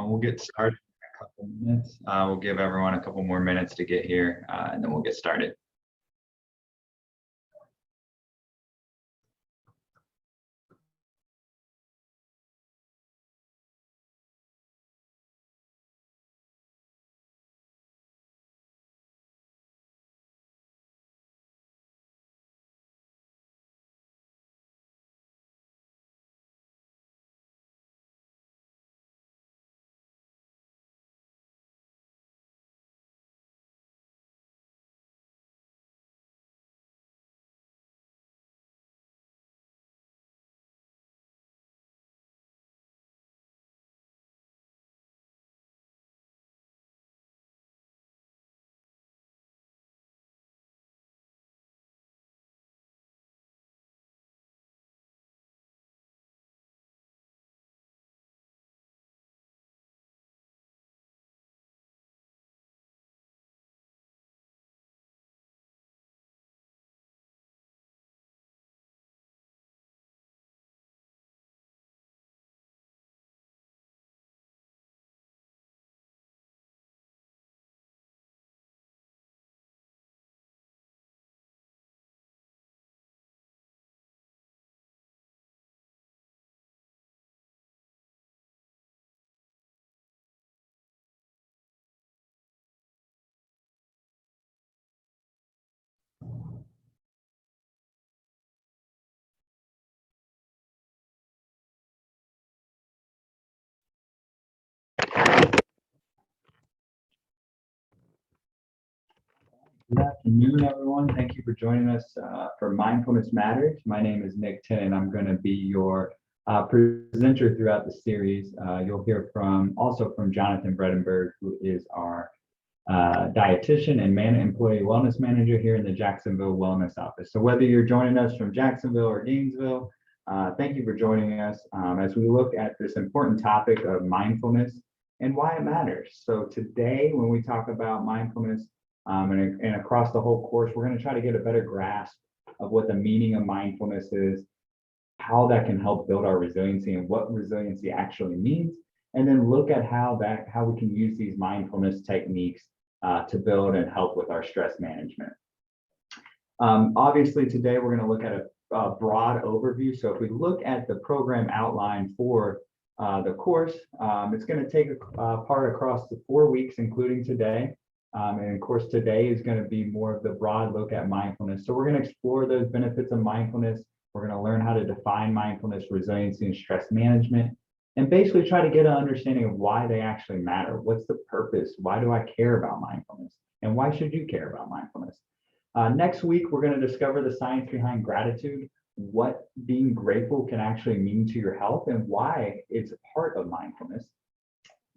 We'll get started in a couple minutes. We'll give everyone a couple more minutes to get here, and then we'll get started. Good afternoon, everyone. Thank you for joining us for Mindfulness Matters. My name is Nick Tin, and I'm going to be your presenter throughout the series. You'll hear also from Jonathan Bredenberg, who is our dietitian and employee wellness manager here in the Jacksonville Wellness Office. So whether you're joining us from Jacksonville or Gainesville, thank you for joining us as we look at this important topic of mindfulness and why it matters. So today, when we talk about mindfulness, and across the whole course, we're going to try to get a better grasp of what the meaning of mindfulness is, how that can help build our resiliency and what resiliency actually means, and then look at how we can use these mindfulness techniques to build and help with our stress management. Obviously, today we're going to look at a broad overview. So if we look at the program outline for the course, it's going to take part across the 4 weeks, including today. And of course, today is going to be more of the broad look at mindfulness. So we're going to explore those benefits of mindfulness. We're going to learn how to define mindfulness, resiliency, and stress management, and basically try to get an understanding of why they actually matter. What's the purpose? Why do I care about mindfulness? And why should you care about mindfulness? Next week, we're going to discover the science behind gratitude, what being grateful can actually mean to your health, and why it's a part of mindfulness.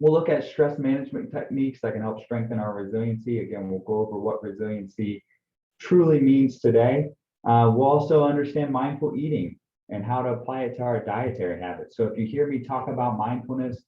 We'll look at stress management techniques that can help strengthen our resiliency. Again, we'll go over what resiliency truly means today. We'll also understand mindful eating and how to apply it to our dietary habits. So if you hear me talk about mindfulness,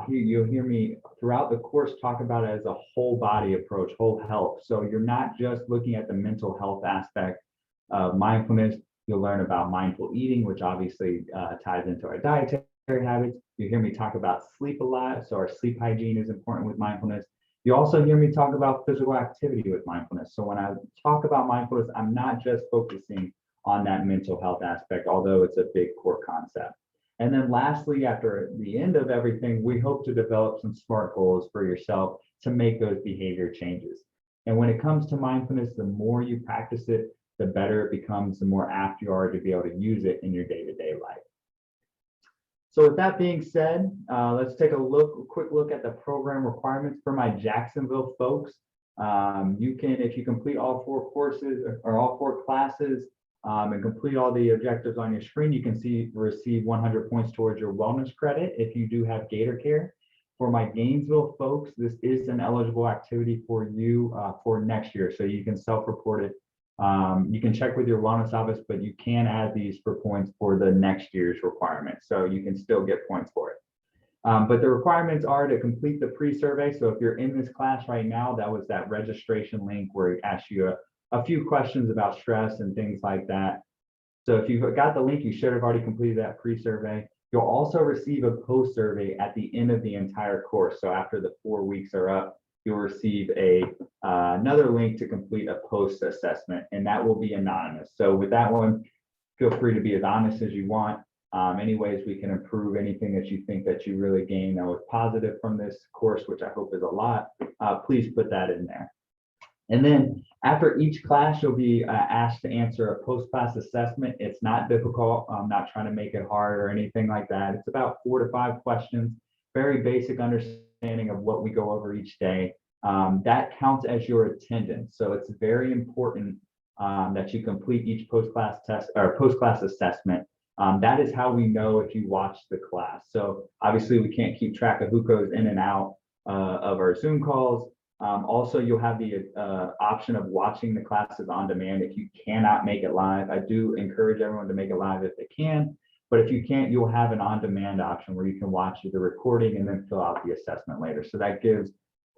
you'll hear me throughout the course talk about it as a whole body approach, whole health. So you're not just looking at the mental health aspect of mindfulness. You'll learn about mindful eating, which obviously ties into our dietary habits. You hear me talk about sleep a lot, so our sleep hygiene is important with mindfulness. You also hear me talk about physical activity with mindfulness. So when I talk about mindfulness, I'm not just focusing on that mental health aspect, although it's a big core concept. And then lastly, after the end of everything, we hope to develop some SMART goals for yourself to make those behavior changes. And when it comes to mindfulness, the more you practice it, the better it becomes, the more apt you are to be able to use it in your day-to-day life. So with that being said, let's take a quick look at the program requirements for my Jacksonville folks. You can, if you complete all 4 courses or all 4 classes and complete all the objectives on your screen, you can receive 100 points towards your wellness credit if you do have Gator Care. For my Gainesville folks, this is an eligible activity for you for next year, so you can self-report it. You can check with your wellness office, but you can add these for points for the next year's requirements. So you can still get points for it. But the requirements are to complete the pre-survey. So if you're in this class right now, that was that registration link where it asks you a few questions about stress and things like that. So if you've got the link, you should have already completed that pre-survey. You'll also receive a post survey at the end of the entire course. So after the 4 weeks are up, you'll receive another link to complete a post assessment, and that will be anonymous. So with that one, feel free to be as honest as you want. Any ways we can improve, anything that you think that you really gain that was positive from this course, which I hope is a lot, please put that in there. And then after each class, you'll be asked to answer a post-class assessment. It's not difficult. I'm not trying to make it hard or anything like that. It's about 4 to 5 questions, very basic understanding of what we go over each day. That counts as your attendance. So it's very important that you complete each post-class test or post-class assessment. That is how we know if you watch the class. So obviously we can't keep track of who goes in and out of our Zoom calls. Also, you'll have the option of watching the classes on demand if you cannot make it live. I do encourage everyone to make it live if they can, but if you can't, you'll have an on-demand option where you can watch the recording and then fill out the assessment later. So that gives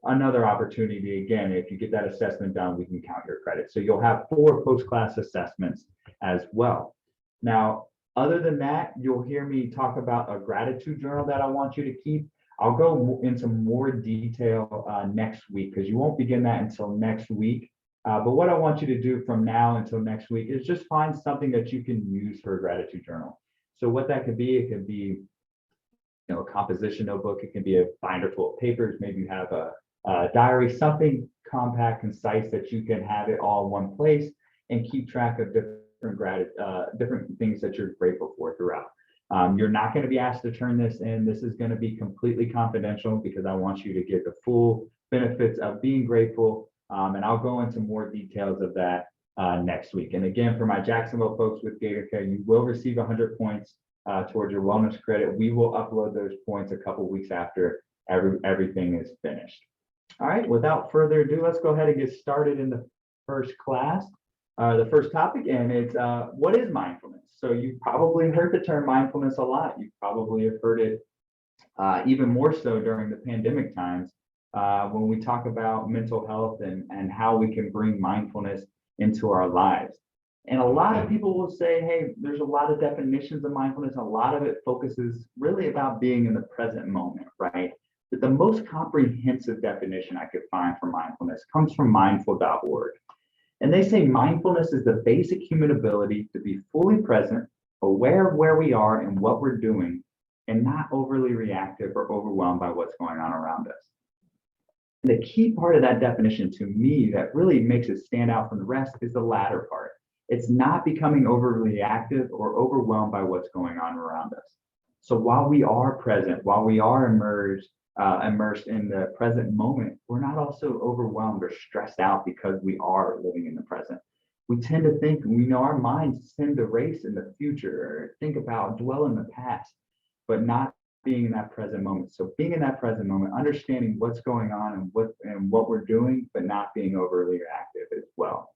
another opportunity. Again, if you get that assessment done, we can count your credit. So you'll have 4 post-class assessments as well. Now, other than that, you'll hear me talk about a gratitude journal that I want you to keep. I'll go into more detail next week because you won't begin that until next week. But what I want you to do from now until next week is just find something that you can use for a gratitude journal. So what that could be, it could be, a composition notebook. It can be a binder full of papers. Maybe you have a diary, something compact, concise that you can have it all in one place and keep track of different things that you're grateful for throughout. You're not going to be asked to turn this in. This is going to be completely confidential because I want you to get the full benefits of being grateful. And I'll go into more details of that next week. And again, for my Jacksonville folks with Gator Care, you will receive 100 points towards your wellness credit. We will upload those points a couple weeks after everything is finished. All right, without further ado, let's go ahead and get started in the first class. The first topic, and it's what is mindfulness? So you've probably heard the term mindfulness a lot. You probably have heard it even more so during the pandemic times when we talk about mental health and how we can bring mindfulness into our lives. And a lot of people will say, hey, there's a lot of definitions of mindfulness. A lot of it focuses really about being in the present moment, right? But the most comprehensive definition I could find for mindfulness comes from mindful.org. And they say mindfulness is the basic human ability to be fully present, aware of where we are and what we're doing, and not overly reactive or overwhelmed by what's going on around us. And the key part of that definition to me that really makes it stand out from the rest is the latter part. It's not becoming overly reactive or overwhelmed by what's going on around us. So while we are present, while we are immersed in the present moment, we're not also overwhelmed or stressed out because we are living in the present. We tend to think, our minds tend to race in the future or think about, dwell in the past, but not being in that present moment. So being in that present moment, understanding what's going on and what we're doing, but not being overly reactive as well.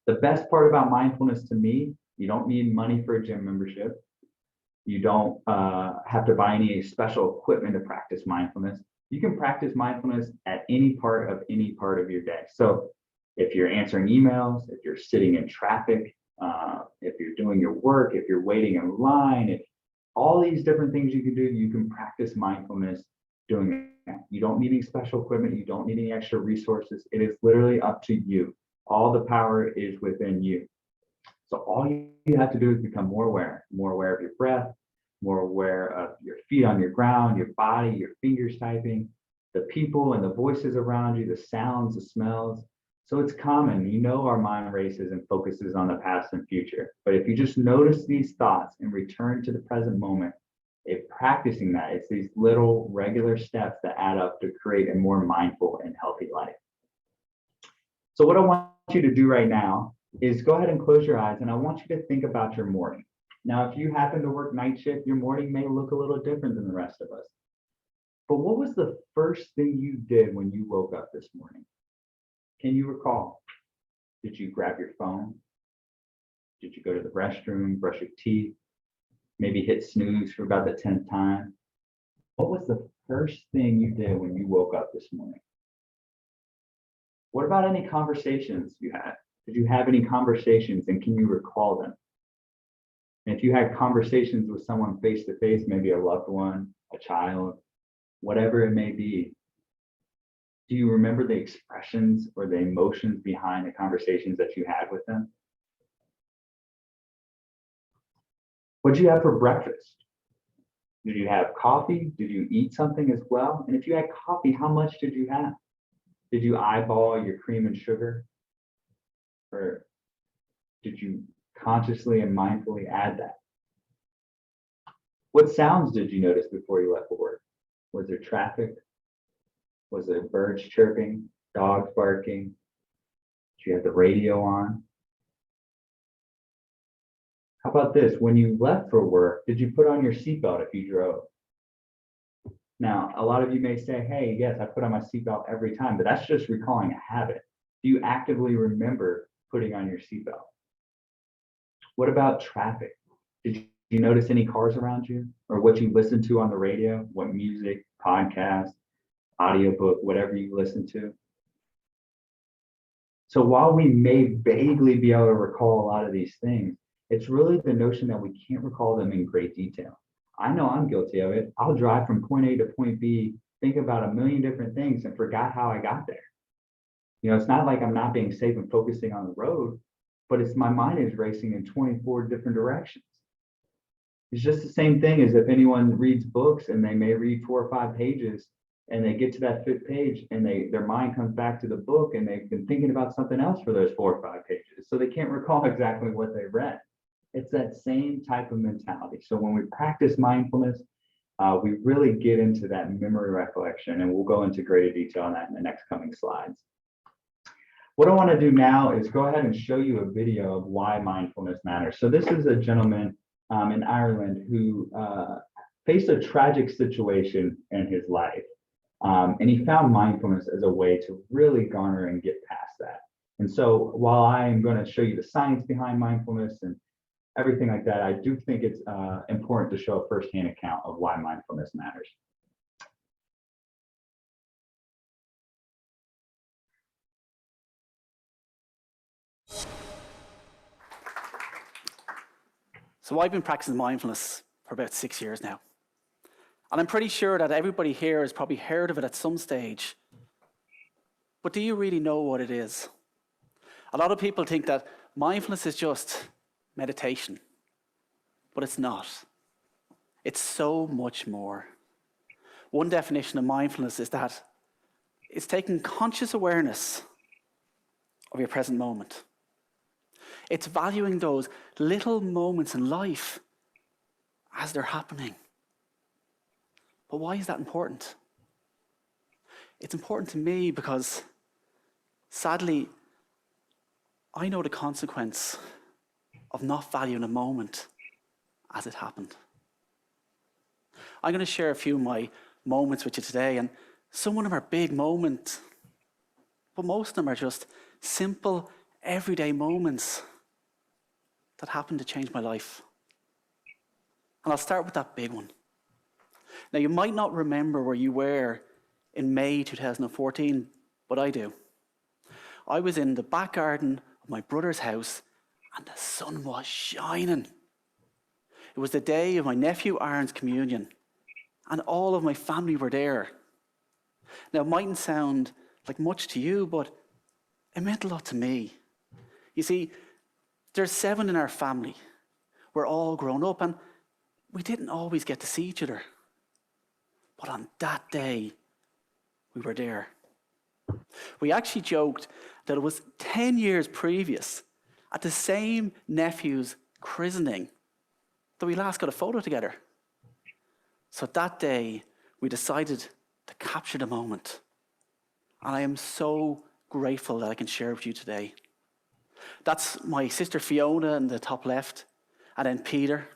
The best part about mindfulness to me, you don't need money for a gym membership. You don't have to buy any special equipment to practice mindfulness. You can practice mindfulness at any part of your day. So if you're answering emails, if you're sitting in traffic, if you're doing your work, if you're waiting in line, if all these different things you can do, you can practice mindfulness doing that. You don't need any special equipment. You don't need any extra resources. It is literally up to you. All the power is within you. So all you have to do is become more aware of your breath, more aware of your feet on your ground, your body, your fingers typing, the people and the voices around you, the sounds, the smells. So it's common, our mind races and focuses on the past and future. But if you just notice these thoughts and return to the present moment, if practicing that, it's these little regular steps that add up to create a more mindful and healthy life. So what I want you to do right now is go ahead and close your eyes, and I want you to think about your morning. Now, if you happen to work night shift, your morning may look a little different than the rest of us. But what was the first thing you did when you woke up this morning? Can you recall? Did you grab your phone? Did you go to the restroom, brush your teeth, maybe hit snooze for about the 10th time? What was the first thing you did when you woke up this morning? What about any conversations you had? Did you have any conversations and can you recall them? And if you had conversations with someone face to face, maybe a loved one, a child, whatever it may be, do you remember the expressions or the emotions behind the conversations that you had with them? What did you have for breakfast? Did you have coffee? Did you eat something as well? And if you had coffee, how much did you have? Did you eyeball your cream and sugar? Or did you consciously and mindfully add that? What sounds did you notice before you left for work? Was there traffic? Was there birds chirping, dogs barking? Did you have the radio on? How about this? When you left for work, did you put on your seatbelt if you drove? Now, a lot of you may say, hey, yes, I put on my seatbelt every time, but that's just recalling a habit. Do you actively remember putting on your seatbelt? What about traffic? Did you notice any cars around you, or what you listened to on the radio? What music, podcast, audiobook, whatever you listen to? So while we may vaguely be able to recall a lot of these things, it's really the notion that we can't recall them in great detail. I know I'm guilty of it. I'll drive from point A to point B, think about a million different things and forgot how I got there. You know, it's not like I'm not being safe and focusing on the road, but it's my mind is racing in 24 different directions. It's just the same thing as if anyone reads books and they may read 4 or 5 pages and they get to that 5th page and their mind comes back to the book and they've been thinking about something else for those 4 or 5 pages. So they can't recall exactly what they read. It's that same type of mentality. So when we practice mindfulness, we really get into that memory recollection, and we'll go into greater detail on that in the next coming slides. What I want to do now is go ahead and show you a video of why mindfulness matters. So this is a gentleman in Ireland who faced a tragic situation in his life. And he found mindfulness as a way to really garner and get past that. And so while I am going to show you the science behind mindfulness and everything like that, I do think it's important to show a firsthand account of why mindfulness matters. So I've been practicing mindfulness for about 6 years now. And I'm pretty sure that everybody here has probably heard of it at some stage. But do you really know what it is? A lot of people think that mindfulness is just meditation, but it's not. It's so much more. One definition of mindfulness is that it's taking conscious awareness of your present moment. It's valuing those little moments in life as they're happening. But why is that important? It's important to me because, sadly, I know the consequence of not valuing a moment as it happened. I'm going to share a few of my moments with you today, and some of them are big moments, but most of them are just simple, everyday moments that happened to change my life. And I'll start with that big one. Now, you might not remember where you were in May 2014, but I do. I was in the back garden of my brother's house, and the sun was shining. It was the day of my nephew Aaron's communion, and all of my family were there. Now, it mightn't sound like much to you, but it meant a lot to me. You see, there's 7 in our family. We're all grown up, and we didn't always get to see each other. But on that day, we were there. We actually joked that it was 10 years previous, at the same nephew's christening, that we last got a photo together. So that day, we decided to capture the moment. And I am so grateful that I can share with you today. That's my sister Fiona in the top left, and then Peter,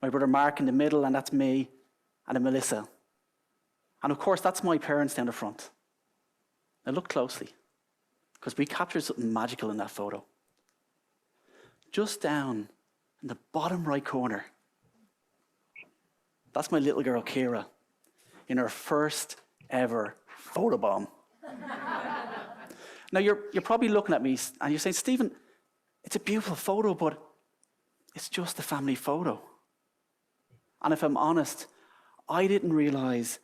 my brother Mark in the middle, and that's me, and then Melissa. And of course, that's my parents down the front. Now look closely, because we captured something magical in that photo. Just down in the bottom right corner, that's my little girl Kira in her first ever photobomb. Now you're probably looking at me and you're saying, Stephen, it's a beautiful photo, but it's just a family photo. And if I'm honest, I didn't realize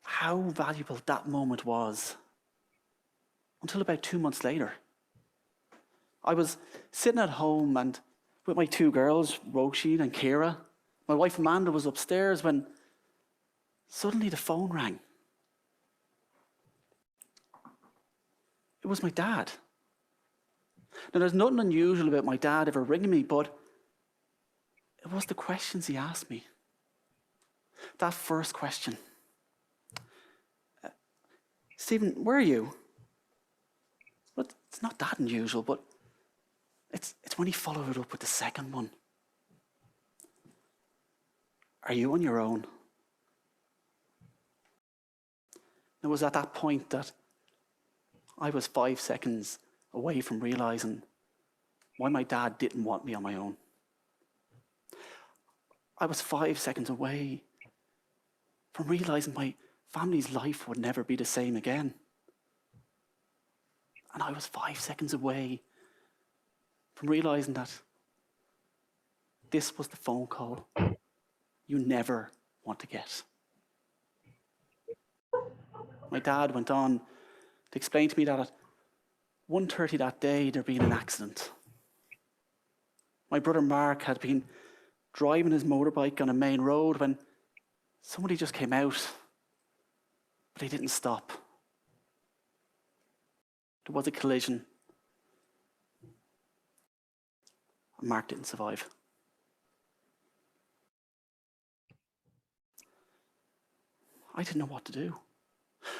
how valuable that moment was until about 2 months later. I was sitting at home and with my two girls, Roisin and Ciara. My wife Amanda was upstairs when suddenly the phone rang. It was my dad. Now, there's nothing unusual about my dad ever ringing me, but it was the questions he asked me. That first question. Stephen, where are you? Well, it's not that unusual, but it's when he followed it up with the second one. Are you on your own? It was at that point that I was 5 seconds away from realizing why my dad didn't want me on my own. I was 5 seconds away from realizing my family's life would never be the same again. And I was 5 seconds away from realizing that this was the phone call you never want to get. My dad went on to explain to me that at 1:30 that day there'd been an accident. My brother Mark had been driving his motorbike on a main road when somebody just came out, but he didn't stop. There was a collision, and Mark didn't survive. I didn't know what to do.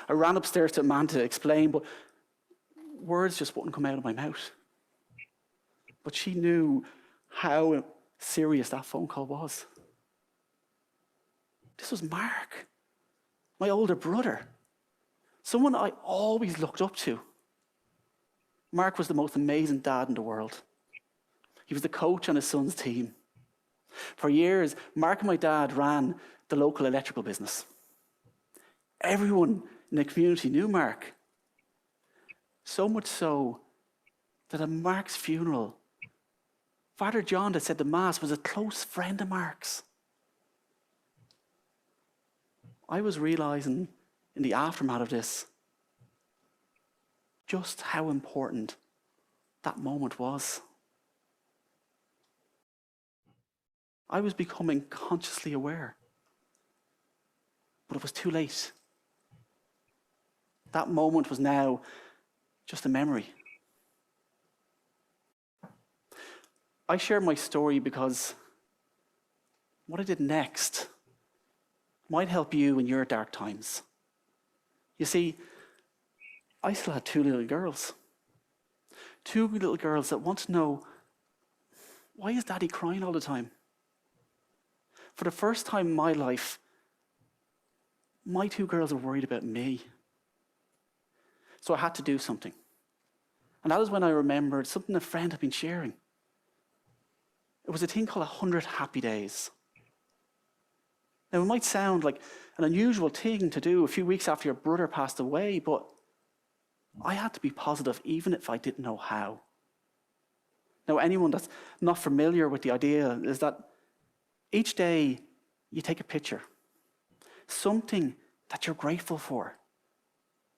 I ran upstairs to Amanda to explain, but words just wouldn't come out of my mouth. But she knew how serious that phone call was. This was Mark, my older brother, someone I always looked up to. Mark was the most amazing dad in the world. He was the coach on his son's team. For years, Mark and my dad ran the local electrical business. Everyone in the community knew Mark. So much so that at Mark's funeral, Father John that said the Mass was a close friend of Mark's. I was realizing in the aftermath of this just how important that moment was. I was becoming consciously aware, but it was too late. That moment was now just a memory. I share my story because what I did next might help you in your dark times. You see, I still had two little girls. Two little girls that want to know, why is Daddy crying all the time? For the first time in my life, my two girls are worried about me. So I had to do something. And that is when I remembered something a friend had been sharing. It was a thing called 100 Happy Days. Now, it might sound like an unusual thing to do a few weeks after your brother passed away, but I had to be positive even if I didn't know how. Now, anyone that's not familiar with the idea is that each day you take a picture, something that you're grateful for,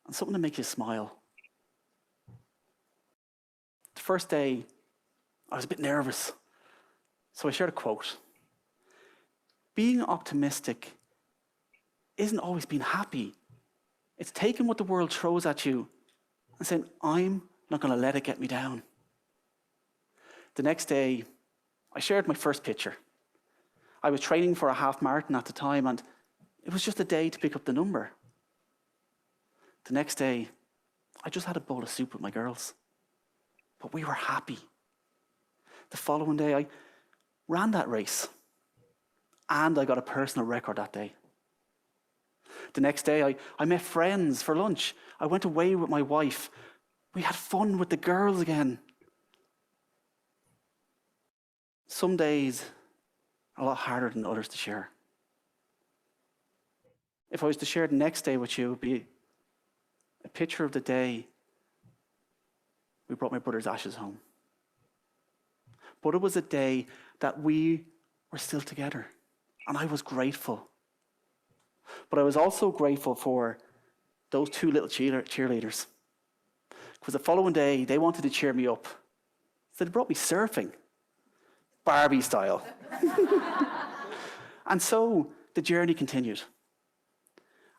and something that makes you smile. The first day, I was a bit nervous, so I shared a quote. Being optimistic isn't always being happy. It's taking what the world throws at you and saying, I'm not going to let it get me down. The next day, I shared my first picture. I was training for a half marathon at the time, and it was just a day to pick up the number. The next day, I just had a bowl of soup with my girls. But we were happy. The following day, I ran that race. And I got a personal record that day. The next day, I met friends for lunch. I went away with my wife. We had fun with the girls again. Some days are a lot harder than others to share. If I was to share the next day with you, it would be a picture of the day we brought my brother's ashes home. but it was a day that we were still together. And I was grateful. But I was also grateful for those two little cheerleaders. Because the following day, they wanted to cheer me up. So they brought me surfing, Barbie style. And so the journey continued.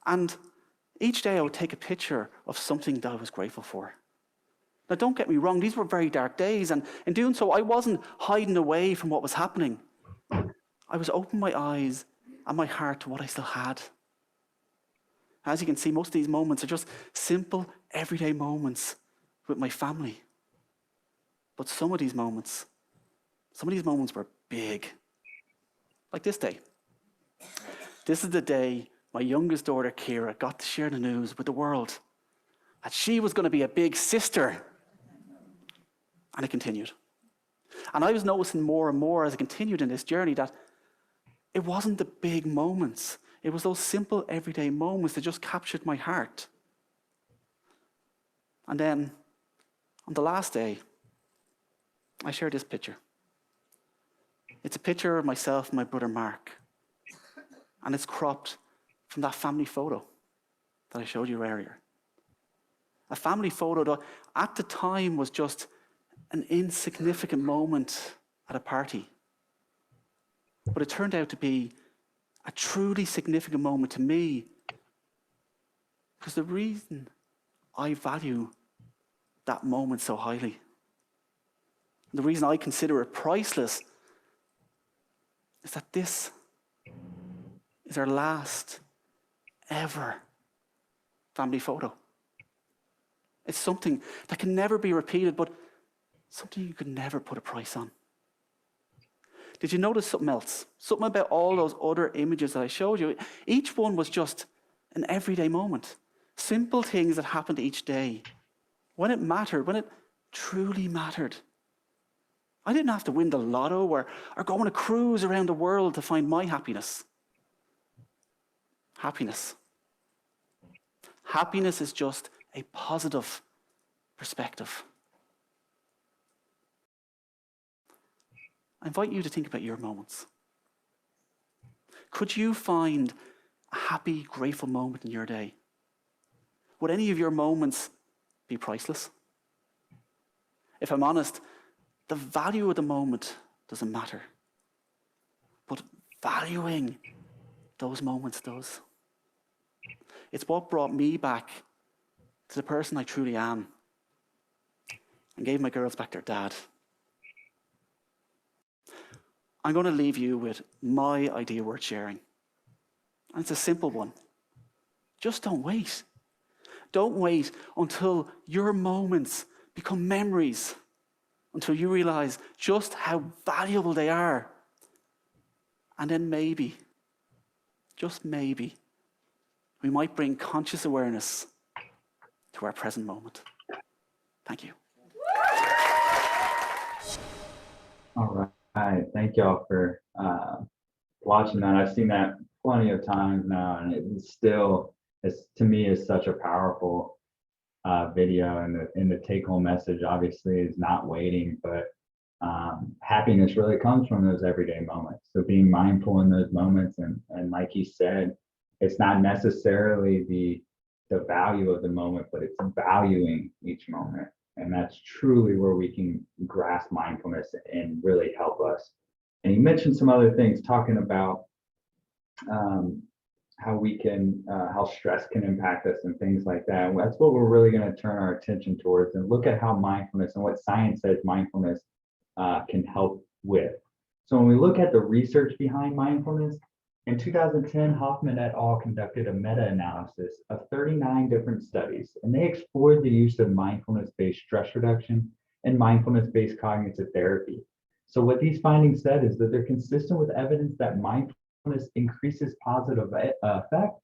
And each day I would take a picture of something that I was grateful for. Now, don't get me wrong, these were very dark days, and in doing so, I wasn't hiding away from what was happening. I was opening my eyes and my heart to what I still had. As you can see, most of these moments are just simple, everyday moments with my family. But some of these moments were big. Like this day. This is the day my youngest daughter, Kira, got to share the news with the world that she was going to be a big sister. And it continued. And I was noticing more and more as it continued in this journey that it wasn't the big moments. It was those simple, everyday moments that just captured my heart. And then, on the last day, I shared this picture. It's a picture of myself and my brother Mark. And it's cropped from that family photo that I showed you earlier. A family photo that at the time was just an insignificant moment at a party. But it turned out to be a truly significant moment to me because the reason I value that moment so highly, the reason I consider it priceless, is that this is our last ever family photo. It's something that can never be repeated, but something you could never put a price on. Did you notice something else? Something about all those other images that I showed you? Each one was just an everyday moment. Simple things that happened each day. When it mattered, when it truly mattered. I didn't have to win the lotto or go on a cruise around the world to find my happiness. Happiness. Happiness is just a positive perspective. I invite you to think about your moments. Could you find a happy, grateful moment in your day? Would any of your moments be priceless? If I'm honest, the value of the moment doesn't matter. But valuing those moments does. It's what brought me back to the person I truly am and gave my girls back their dad. I'm going to leave you with my idea worth sharing. And it's a simple one. Just don't wait. Don't wait until your moments become memories, until you realize just how valuable they are. And then maybe, just maybe, we might bring conscious awareness to our present moment. Thank you. All right. Thank y'all for watching that. I've seen that plenty of times now, and it's still, to me, is such a powerful video. And the take-home message, obviously, is not waiting, but happiness really comes from those everyday moments. So being mindful in those moments, and like he said, it's not necessarily the value of the moment, but it's valuing each moment. And that's truly where we can grasp mindfulness and really help us. And he mentioned some other things, talking about how we can, how stress can impact us and things like that. And that's what we're really going to turn our attention towards and look at how mindfulness and what science says mindfulness can help with. So when we look at the research behind mindfulness, in 2010, Hoffman et al. Conducted a meta-analysis of 39 different studies, and they explored the use of mindfulness-based stress reduction and mindfulness-based cognitive therapy. So what these findings said is that they're consistent with evidence that mindfulness increases positive effect,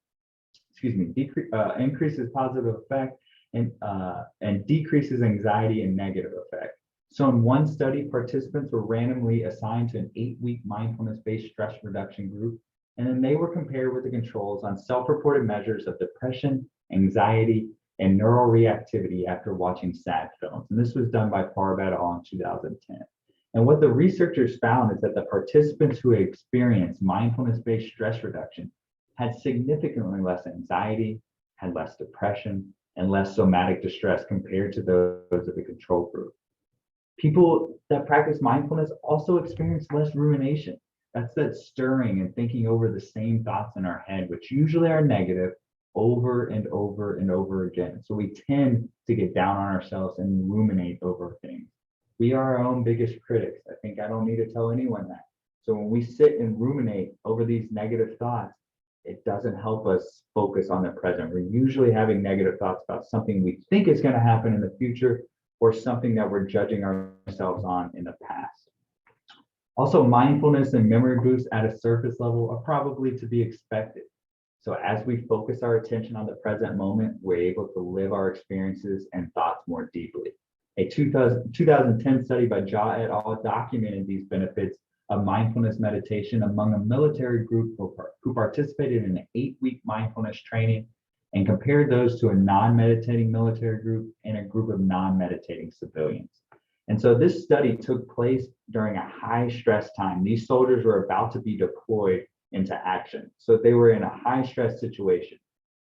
increases positive effect and decreases anxiety and negative effect. So in one study, participants were randomly assigned to an 8-week mindfulness-based stress reduction group, and then they were compared with the controls on self-reported measures of depression, anxiety, and neural reactivity after watching sad films. And this was done by Parv et al. In 2010. And what the researchers found is that the participants who experienced mindfulness-based stress reduction had significantly less anxiety, had less depression, and less somatic distress compared to those of the control group. People that practice mindfulness also experience less rumination. That's that stirring and thinking over the same thoughts in our head, which usually are negative, over and over and over again. So we tend to get down on ourselves and ruminate over things. We are our own biggest critics. I think I don't need to tell anyone that. So when we sit and ruminate over these negative thoughts, it doesn't help us focus on the present. We're usually having negative thoughts about something we think is going to happen in the future or something that we're judging ourselves on in the past. Also, mindfulness and memory boosts at a surface level are probably to be expected. So as we focus our attention on the present moment, we're able to live our experiences and thoughts more deeply. A 2010 study by Jha et al. Documented these benefits of mindfulness meditation among a military group who participated in an 8-week mindfulness training and compared those to a non-meditating military group and a group of non-meditating civilians. And so this study took place during a high stress time. These soldiers were about to be deployed into action. So they were in a high stress situation.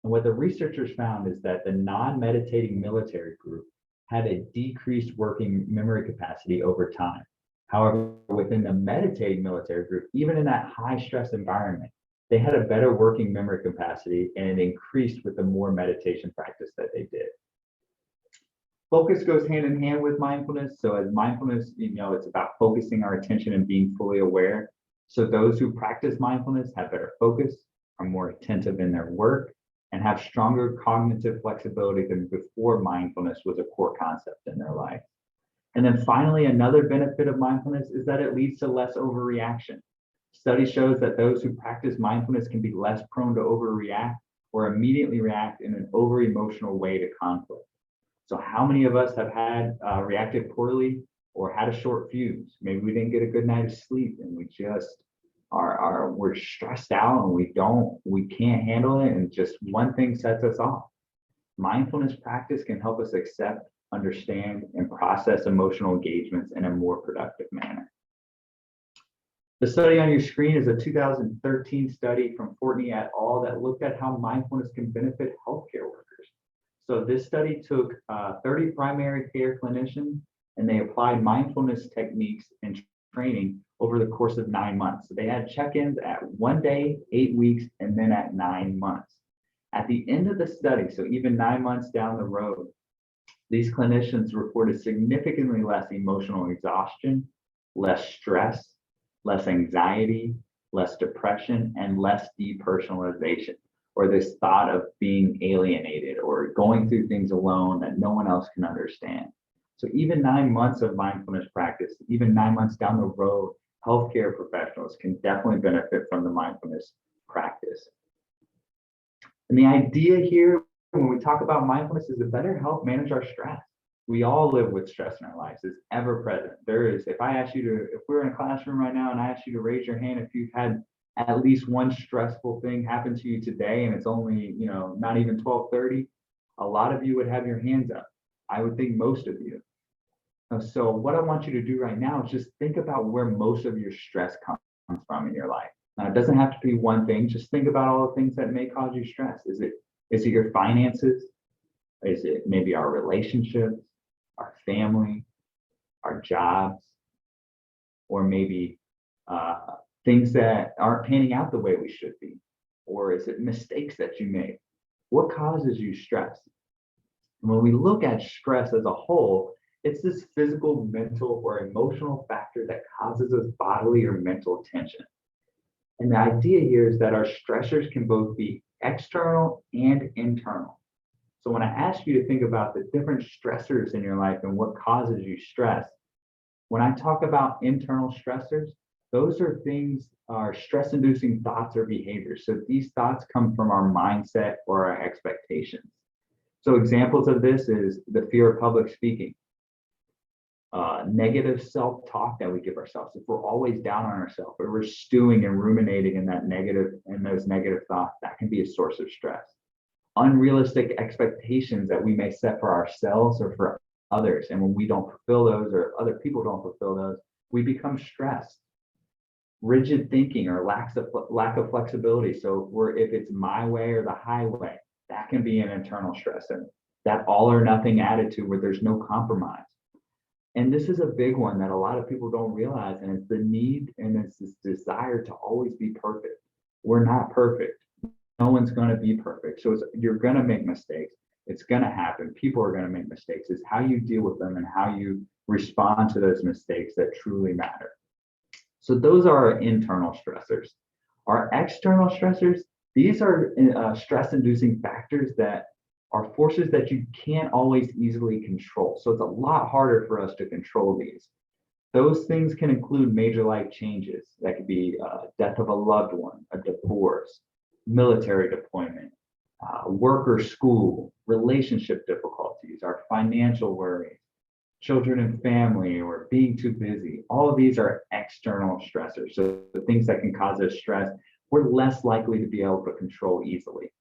And what the researchers found is that the non-meditating military group had a decreased working memory capacity over time. However, within the meditating military group, even in that high stress environment, they had a better working memory capacity and it increased with the more meditation practice that they did. Focus goes hand in hand with mindfulness. So as mindfulness, it's about focusing our attention and being fully aware. So those who practice mindfulness have better focus, are more attentive in their work, and have stronger cognitive flexibility than before mindfulness was a core concept in their life. And then finally, another benefit of mindfulness is that it leads to less overreaction. Study shows that those who practice mindfulness can be less prone to overreact or immediately react in an over-emotional way to conflict. So how many of us have had reacted poorly or had a short fuse? Maybe we didn't get a good night of sleep and we just we're stressed out and we can't handle it, and just one thing sets us off. Mindfulness practice can help us accept, understand, and process emotional engagements in a more productive manner. The study on your screen is a 2013 study from Fortney et al. That looked at how mindfulness can benefit healthcare workers. So this study took 30 primary care clinicians and they applied mindfulness techniques and training over the course of 9 months. So they had check-ins at 1 day, 8 weeks, and then at 9 months. At the end of the study, so even 9 months down the road, these clinicians reported significantly less emotional exhaustion, less stress, less anxiety, less depression, and less depersonalization, or this thought of being alienated or going through things alone that no one else can understand. So even 9 months of mindfulness practice, even 9 months down the road, healthcare professionals can definitely benefit from the mindfulness practice. And the idea here, when we talk about mindfulness, is to better help manage our stress. We all live with stress in our lives. It's ever present. If we're in a classroom right now and I ask you to raise your hand if you've had at least one stressful thing happen to you today and it's only, not even 12:30, a lot of you would have your hands up. I would think most of you. So what I want you to do right now is just think about where most of your stress comes from in your life. Now, it doesn't have to be one thing. Just think about all the things that may cause you stress. Is it your finances? Is it maybe our relationships, our family, our jobs, or maybe things that aren't panning out the way we should be? Or is it mistakes that you made? What causes you stress? And when we look at stress as a whole, it's this physical, mental, or emotional factor that causes us bodily or mental tension. And the idea here is that our stressors can both be external and internal. So when I ask you to think about the different stressors in your life and what causes you stress, when I talk about internal stressors, those are things, are stress-inducing thoughts or behaviors. So these thoughts come from our mindset or our expectations. So examples of this is the fear of public speaking, negative self-talk that we give ourselves. If we're always down on ourselves, or we're stewing and ruminating in those negative thoughts, that can be a source of stress. Unrealistic expectations that we may set for ourselves or for others, and when we don't fulfill those or other people don't fulfill those, we become stressed. Rigid thinking or lack of flexibility. So if it's my way or the highway, that can be an internal stressor. That all or nothing attitude where there's no compromise. And this is a big one that a lot of people don't realize, and it's the need and it's this desire to always be perfect. We're not perfect. No one's going to be perfect. So you're going to make mistakes. It's going to happen. People are going to make mistakes. It's how you deal with them and how you respond to those mistakes that truly matter. So those are our internal stressors. Our external stressors, these are stress-inducing factors that are forces that you can't always easily control. So it's a lot harder for us to control these. Those things can include major life changes. That could be death of a loved one, a divorce, military deployment, work or school, relationship difficulties, our financial worries, children and family, or being too busy. All of these are external stressors. So the things that can cause us stress, we're less likely to be able to control easily.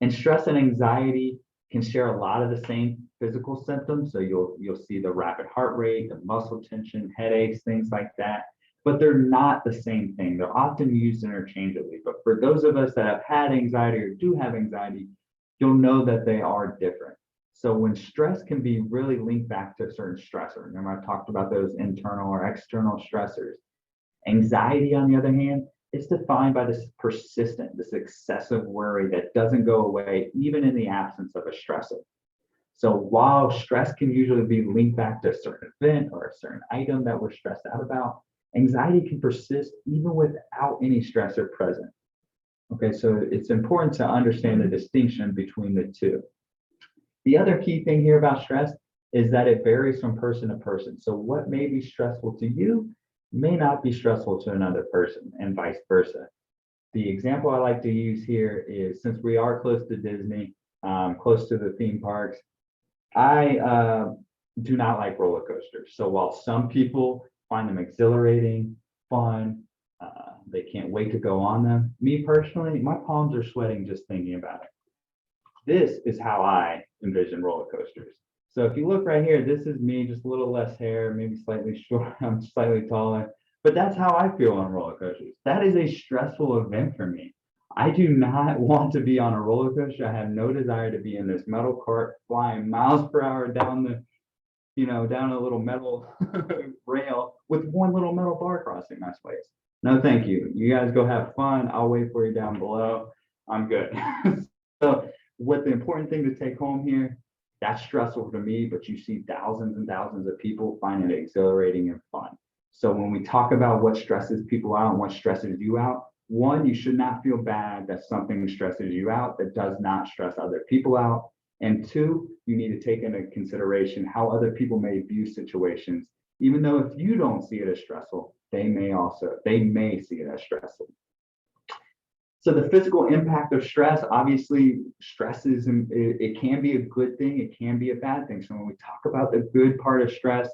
And stress and anxiety can share a lot of the same physical symptoms. So you'll see the rapid heart rate, the muscle tension, headaches, things like that. But they're not the same thing. They're often used interchangeably. But for those of us that have had anxiety or do have anxiety, you'll know that they are different. So when stress can be really linked back to a certain stressor, remember I talked about those internal or external stressors. Anxiety, on the other hand, is defined by this persistent, this excessive worry that doesn't go away even in the absence of a stressor. So while stress can usually be linked back to a certain event or a certain item that we're stressed out about, anxiety can persist even without any stressor present. Okay, so it's important to understand the distinction between the two. The other key thing here about stress is that it varies from person to person. So what may be stressful to you may not be stressful to another person, and vice versa. The example I like to use here is, since we are close to Disney, close to the theme parks, I do not like roller coasters. So while some people find them exhilarating, fun, they can't wait to go on them, me personally, my palms are sweating just thinking about it. This is how I envision roller coasters. So if you look right here, this is me, just a little less hair, maybe slightly short, I'm slightly taller, but that's how I feel on roller coasters. That is a stressful event for me. I do not want to be on a roller coaster. I have no desire to be in this metal cart flying miles per hour down down a little metal rail with one little metal bar crossing my space. No, thank you. You guys go have fun. I'll wait for you down below. I'm good. So what the important thing to take home here, that's stressful to me, but you see thousands and thousands of people finding it exhilarating and fun. So when we talk about what stresses people out and what stresses you out, one, you should not feel bad that something stresses you out that does not stress other people out. And two, you need to take into consideration how other people may view situations. Even though if you don't see it as stressful, they may see it as stressful. So the physical impact of stress, obviously, stress is, it can be a good thing, it can be a bad thing. So when we talk about the good part of stress,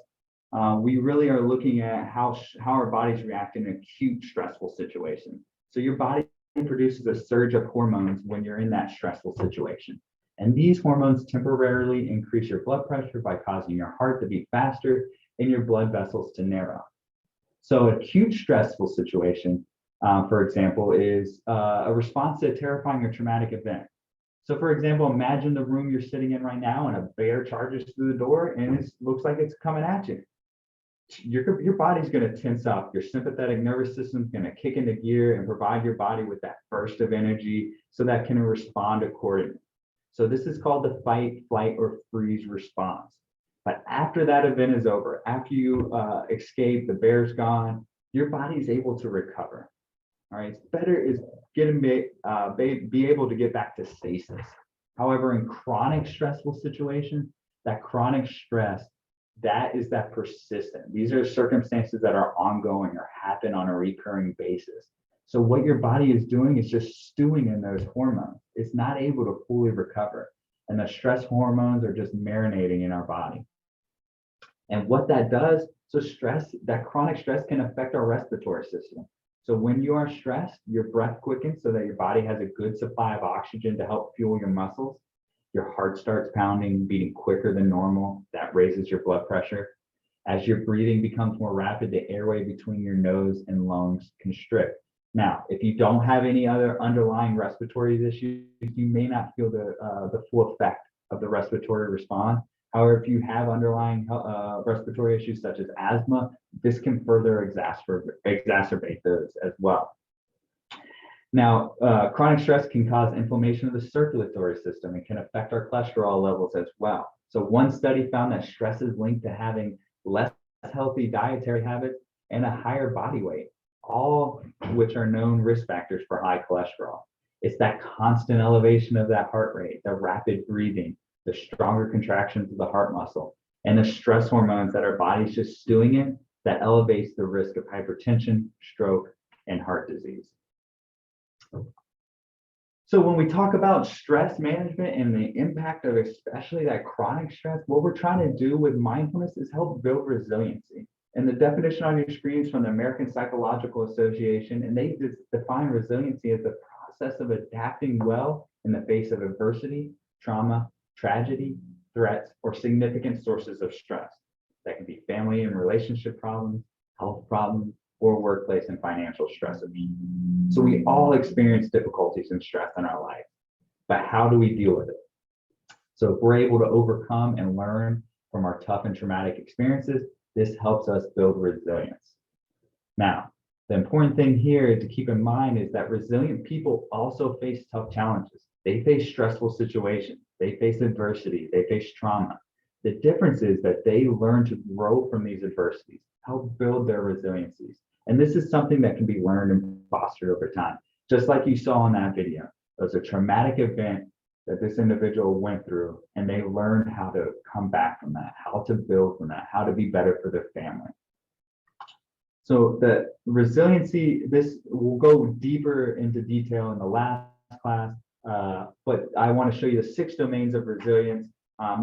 we really are looking at how our bodies react in acute stressful situations. So your body produces a surge of hormones when you're in that stressful situation. And these hormones temporarily increase your blood pressure by causing your heart to beat faster and your blood vessels to narrow. So acute stressful situation, for example, is a response to a terrifying or traumatic event. So for example, imagine the room you're sitting in right now and a bear charges through the door and it looks like it's coming at you. Your body's going to tense up. Your sympathetic nervous system is going to kick into gear and provide your body with that burst of energy so that can respond accordingly. So this is called the fight, flight, or freeze response. But after that event is over, after you escape, the bear's gone, your body is able to recover. All right, it's better is be able to get back to stasis. However, in chronic stressful situations, that chronic stress, that is that persistent. These are circumstances that are ongoing or happen on a recurring basis. So what your body is doing is just stewing in those hormones. It's not able to fully recover. And the stress hormones are just marinating in our body. And what that does, so stress, that chronic stress can affect our respiratory system. So when you are stressed, your breath quickens so that your body has a good supply of oxygen to help fuel your muscles. Your heart starts pounding, beating quicker than normal. That raises your blood pressure. As your breathing becomes more rapid, the airway between your nose and lungs constrict. Now, if you don't have any other underlying respiratory issues, you may not feel the full effect of the respiratory response. However, if you have underlying respiratory issues such as asthma, this can further exacerbate those as well. Now, chronic stress can cause inflammation of the circulatory system and can affect our cholesterol levels as well. So one study found that stress is linked to having less healthy dietary habits and a higher body weight, all which are known risk factors for high cholesterol. It's that constant elevation of that heart rate, the rapid breathing, the stronger contractions of the heart muscle, and the stress hormones that our body's just stewing in that elevates the risk of hypertension, stroke, and heart disease. So when we talk about stress management and the impact of especially that chronic stress, what we're trying to do with mindfulness is help build resiliency. And the definition on your screen is from the American Psychological Association, and they define resiliency as the process of adapting well in the face of adversity, trauma, tragedy, threats, or significant sources of stress. That can be family and relationship problems, health problems, or workplace and financial stressors. So we all experience difficulties and stress in our life, but how do we deal with it? So if we're able to overcome and learn from our tough and traumatic experiences, this helps us build resilience. Now, the important thing here to keep in mind is that resilient people also face tough challenges. They face stressful situations, they face adversity, they face trauma. The difference is that they learn to grow from these adversities, help build their resiliencies. And this is something that can be learned and fostered over time. Just like you saw in that video, it was a traumatic event that this individual went through, and they learned how to come back from that, how to build from that, how to be better for their family. So the resiliency, this will go deeper into detail in the last class, but I want to show you the 6 domains of resilience.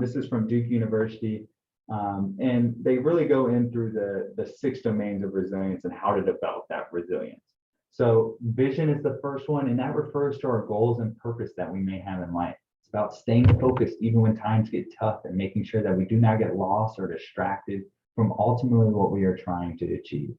This is from Duke University. And they really go in through the 6 domains of resilience and how to develop that resilience. So vision is the first one, and that refers to our goals and purpose that we may have in life. It's about staying focused even when times get tough and making sure that we do not get lost or distracted from ultimately what we are trying to achieve.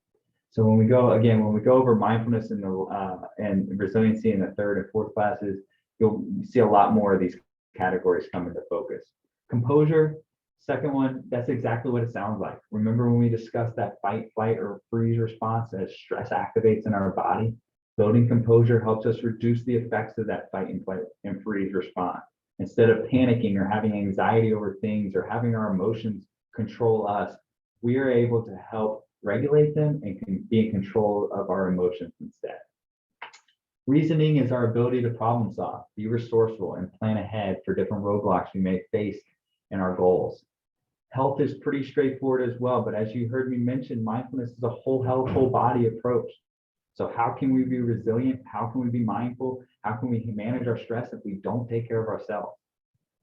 So when we go over mindfulness and resiliency in the 3rd and 4th classes, you'll see a lot more of these categories come into focus. Composure, second one, that's exactly what it sounds like. Remember when we discussed that fight, flight, or freeze response as stress activates in our body? Building composure helps us reduce the effects of that fight and flight and freeze response. Instead of panicking or having anxiety over things or having our emotions control us, we are able to help regulate them and can be in control of our emotions instead. Reasoning is our ability to problem solve, be resourceful, and plan ahead for different roadblocks we may face in our goals. Health is pretty straightforward as well, but as you heard me mention, mindfulness is a whole health, whole body approach. So how can we be resilient? How can we be mindful? How can we manage our stress if we don't take care of ourselves?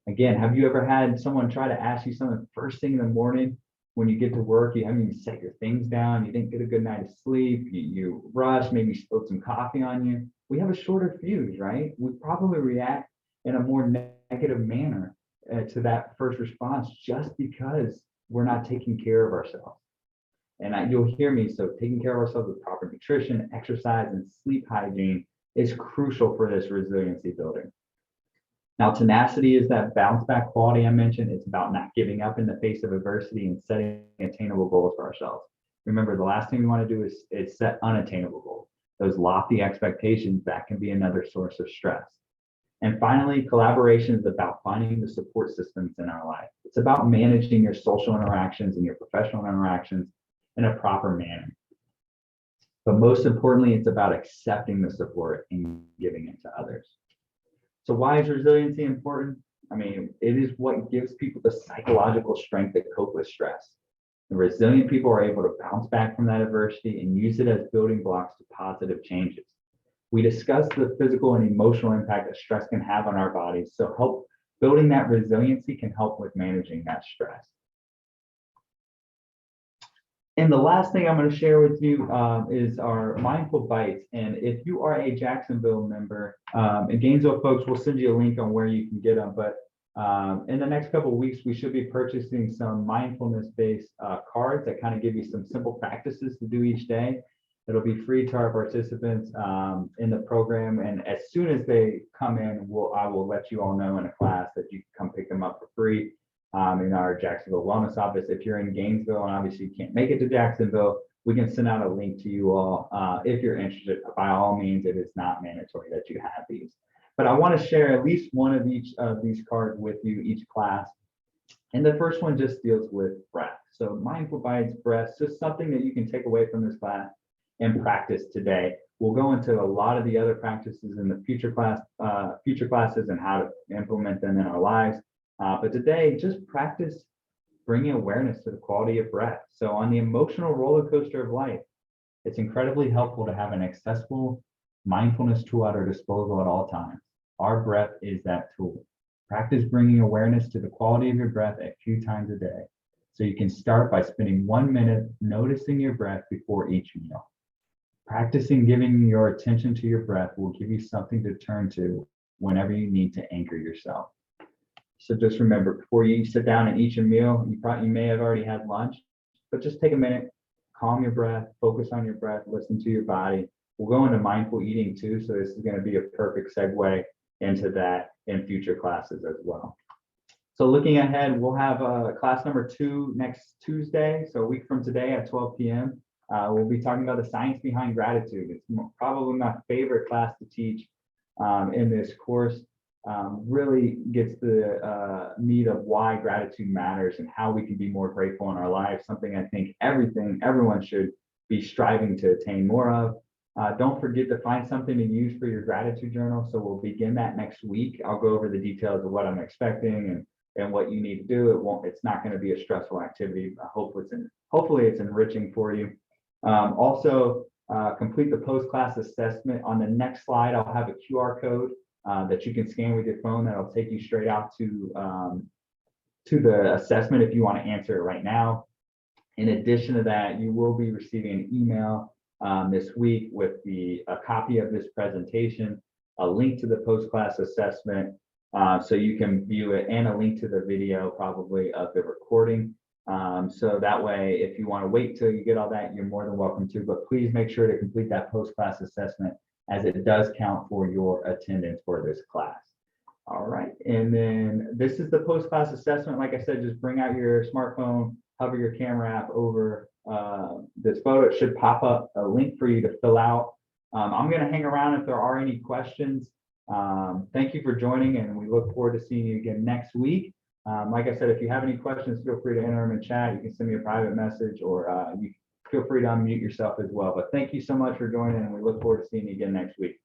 Again, have you ever had someone try to ask you something first thing in the morning when you get to work, you haven't even set your things down, you didn't get a good night of sleep, you rush, maybe spilled some coffee on you? We have a shorter fuse, right? We probably react in a more negative manner to that first response just because we're not taking care of ourselves. And you'll hear me, so taking care of ourselves with proper nutrition, exercise, and sleep hygiene is crucial for this resiliency building. Now, tenacity is that bounce back quality I mentioned. It's about not giving up in the face of adversity and setting attainable goals for ourselves. Remember, the last thing we want to do is set unattainable goals. Those lofty expectations, that can be another source of stress. And finally, collaboration is about finding the support systems in our life. It's about managing your social interactions and your professional interactions in a proper manner. But most importantly, it's about accepting the support and giving it to others. So why is resiliency important? I mean, it is what gives people the psychological strength to cope with stress. The resilient people are able to bounce back from that adversity and use it as building blocks to positive changes. We discussed the physical and emotional impact that stress can have on our bodies, so building that resiliency can help with managing that stress. And the last thing I'm going to share with you is our Mindful Bites. And if you are a Jacksonville member, and Gainesville folks, we'll send you a link on where you can get them. But In the next couple of weeks, we should be purchasing some mindfulness-based cards that kind of give you some simple practices to do each day. It'll be free to our participants in the program, and as soon as they come in, I will let you all know in a class that you can come pick them up for free in our Jacksonville Wellness Office. If you're in Gainesville and obviously you can't make it to Jacksonville, we can send out a link to you all if you're interested. By all means, it is not mandatory that you have these. But I want to share at least one of each of these cards with you, each class. And the first one just deals with breath. So mindful bites, breath, just something that you can take away from this class and practice today. We'll go into a lot of the other practices in the future classes and how to implement them in our lives. But today, just practice bringing awareness to the quality of breath. So on the emotional roller coaster of life, it's incredibly helpful to have an accessible mindfulness tool at our disposal at all times. Our breath is that tool. Practice bringing awareness to the quality of your breath a few times a day. So you can start by spending 1 minute noticing your breath before each meal. Practicing giving your attention to your breath will give you something to turn to whenever you need to anchor yourself. So just remember, before you sit down and eat your meal, you may have already had lunch, but just take a minute, calm your breath, focus on your breath, listen to your body. We'll go into mindful eating too, so this is going to be a perfect segue into that in future classes as well. So looking ahead, we'll have class number 2 next Tuesday, so a week from today at 12 p.m. We'll be talking about the science behind gratitude. It's probably my favorite class to teach in this course. Really gets the meat of why gratitude matters and how we can be more grateful in our lives, something I think everyone should be striving to attain more of. Don't forget to find something to use for your gratitude journal. So we'll begin that next week. I'll go over the details of what I'm expecting and what you need to do. It's not going to be a stressful activity. Hopefully it's enriching for you. Also, complete the post-class assessment. On the next slide, I'll have a QR code that you can scan with your phone that'll take you straight out to the assessment if you want to answer it right now. In addition to that, you will be receiving an email this week with a copy of this presentation, a link to the post-class assessment so you can view it, and a link to the video probably of the recording. So that way, if you want to wait till you get all that, you're more than welcome to, but please make sure to complete that post-class assessment as it does count for your attendance for this class. All right, and then this is the post-class assessment. Like I said, just bring out your smartphone, hover your camera app over this photo. It should pop up a link for you to fill out. I'm gonna hang around if there are any questions. Thank you for joining, and we look forward to seeing you again next week. Like I said, if you have any questions, feel free to enter them in chat. You can send me a private message, or you feel free to unmute yourself as well. But thank you so much for joining, and we look forward to seeing you again next week.